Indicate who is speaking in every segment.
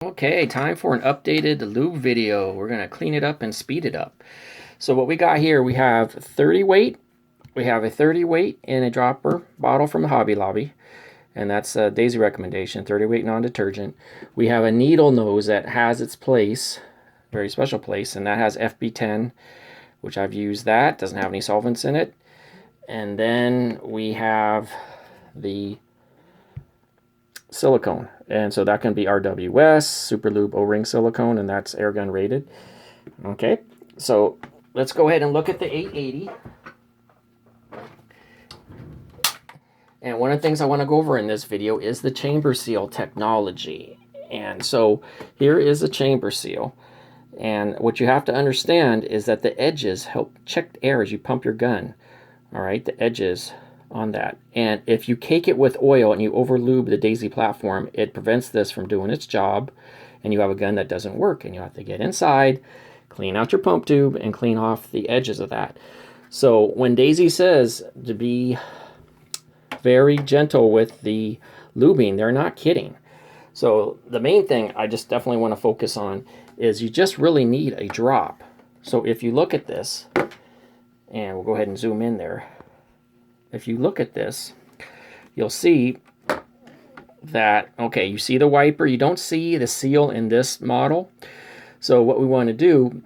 Speaker 1: Okay, time for an updated lube video. We're going to clean it up and speed it up. So what we got here, we have 30 weight. We have a 30 weight in a dropper bottle from the Hobby Lobby. And that's a Daisy recommendation, 30 weight non-detergent. We have a needle nose that has its place, very special place, and that has FB10, which I've used that. Doesn't have any solvents in it. And then we have the silicone, and so that can be RWS, Super Lube O-ring silicone, and that's airgun rated. Okay, so let's go ahead and look at the 880. And one of the things I want to go over in this video is the chamber seal technology. And so here is a chamber seal, and what you have to understand is that the edges help check air as you pump your gun. All right, the edges on that. And if you cake it with oil and you over lube the Daisy platform, it prevents this from doing its job, and you have a gun that doesn't work, and you have to get inside, clean out your pump tube, and clean off the edges of that. So when Daisy says to be very gentle with the lubing, they're not kidding. So the main thing I just definitely want to focus on is you just really need a drop. So if you look at this, and we'll go ahead and zoom in there. If you look at this, you'll see that, okay, you see the wiper. You don't see the seal in this model. So what we want to do,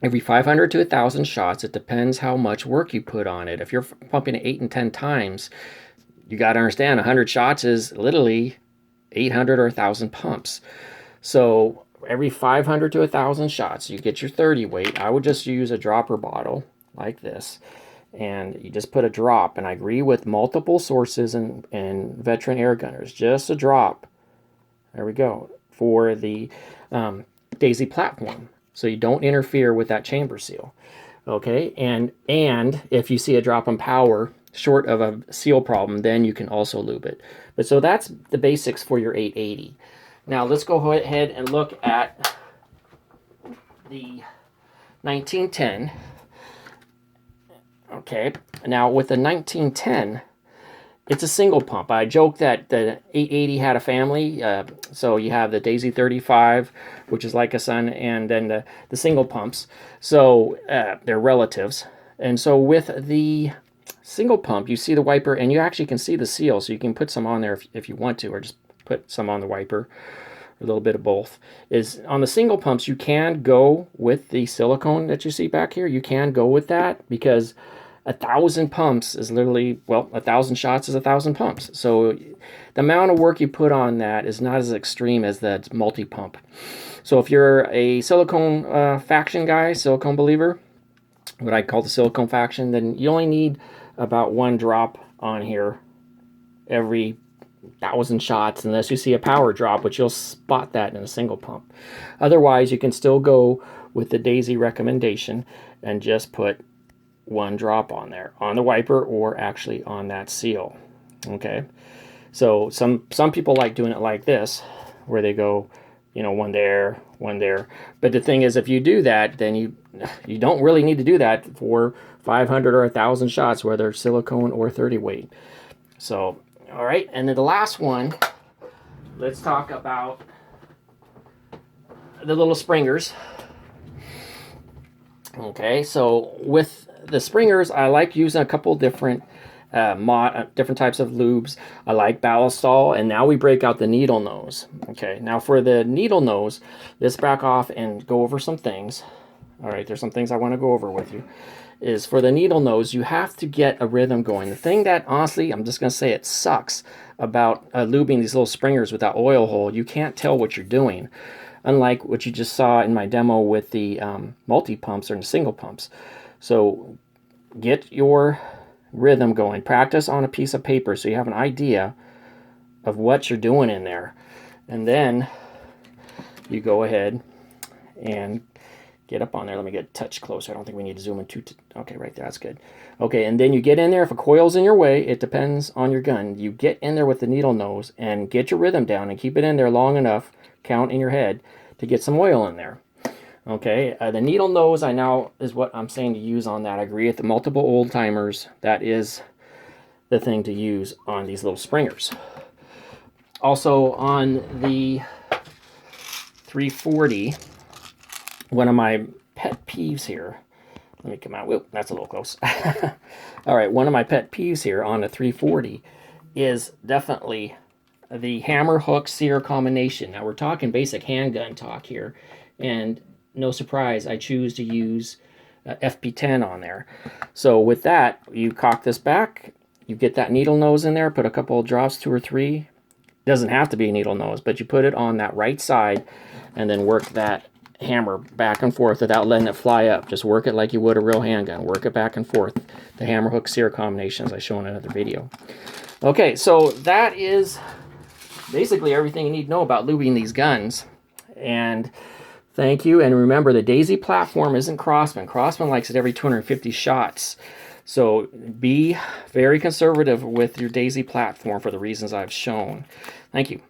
Speaker 1: every 500 to 1,000 shots, it depends how much work you put on it. If you're pumping it 8 and 10 times, you got to understand 100 shots is literally 800 or 1,000 pumps. So every 500 to 1,000 shots, you get your 30 weight. I would just use a dropper bottle like this, and you just put a drop. And I agree with multiple sources and veteran air gunners, just a drop, there we go, for the Daisy platform, so you don't interfere with that chamber seal. Okay, and if you see a drop in power short of a seal problem, then you can also lube it. But so that's the basics for your 880. Now let's go ahead and look at the 1910. Okay, now with the 1910, it's a single pump. I joke that the 880 had a family, so you have the Daisy 35, which is like a son, and then the single pumps. So they're relatives. And so with the single pump, you see the wiper, and you actually can see the seal, so you can put some on there if you want to, or just put some on the wiper, a little bit of both. Is on the single pumps, you can go with the silicone that you see back here. You can go with that because 1,000 pumps is literally, well, 1,000 shots is 1,000 pumps. So the amount of work you put on that is not as extreme as the multi-pump. So if you're a silicone faction guy, silicone believer, what I call the silicone faction, then you only need about one drop on here every 1,000 shots, unless you see a power drop, which you'll spot that in a single pump. Otherwise, you can still go with the Daisy recommendation and just put one drop on there, on the wiper, or actually on that seal. Okay, so some people like doing it like this, where they go, you know, one there, one there. But the thing is, if you do that, then you don't really need to do that for 500 or 1,000 shots, whether silicone or 30 weight. So, all right, and then the last one, let's talk about the little springers. Okay, so with the springers, I like using a couple different different types of lubes. I like Ballistol, and now we break out the needle nose. Okay, now for the needle nose, let's back off and go over some things. All right, there's some things I want to go over with you. Is for the needle nose, you have to get a rhythm going. The thing that, honestly, I'm just going to say it sucks about lubing these little springers with that oil hole, you can't tell what you're doing. Unlike what you just saw in my demo with the multi-pumps or the single pumps. So get your rhythm going. Practice on a piece of paper so you have an idea of what you're doing in there. And then you go ahead and get up on there. Let me get a touch closer. I don't think we need to zoom in too. Okay, right there. That's good. Okay, and then you get in there. If a coil's in your way, it depends on your gun. You get in there with the needle nose and get your rhythm down and keep it in there long enough, count in your head, to get some oil in there. Okay, the needle nose I now is what I'm saying to use on that. I agree with the multiple old timers. That is the thing to use on these little springers. Also on the 340, one of my pet peeves here, let me come out, whoop, that's a little close. All right, one of my pet peeves here on the 340 is definitely the hammer hook sear combination. Now we're talking basic handgun talk here, and no surprise, I choose to use FP10 on there. So with that, you cock this back, you get that needle nose in there, put a couple of drops, 2 or 3. Doesn't have to be a needle nose, but you put it on that right side and then work that hammer back and forth without letting it fly up. Just work it like you would a real handgun. Work it back and forth. The hammer hook sear combinations I show in another video. Okay, so that is basically everything you need to know about lubing these guns. And thank you. And remember, the Daisy platform isn't Crosman. Crosman likes it every 250 shots. So be very conservative with your Daisy platform for the reasons I've shown. Thank you.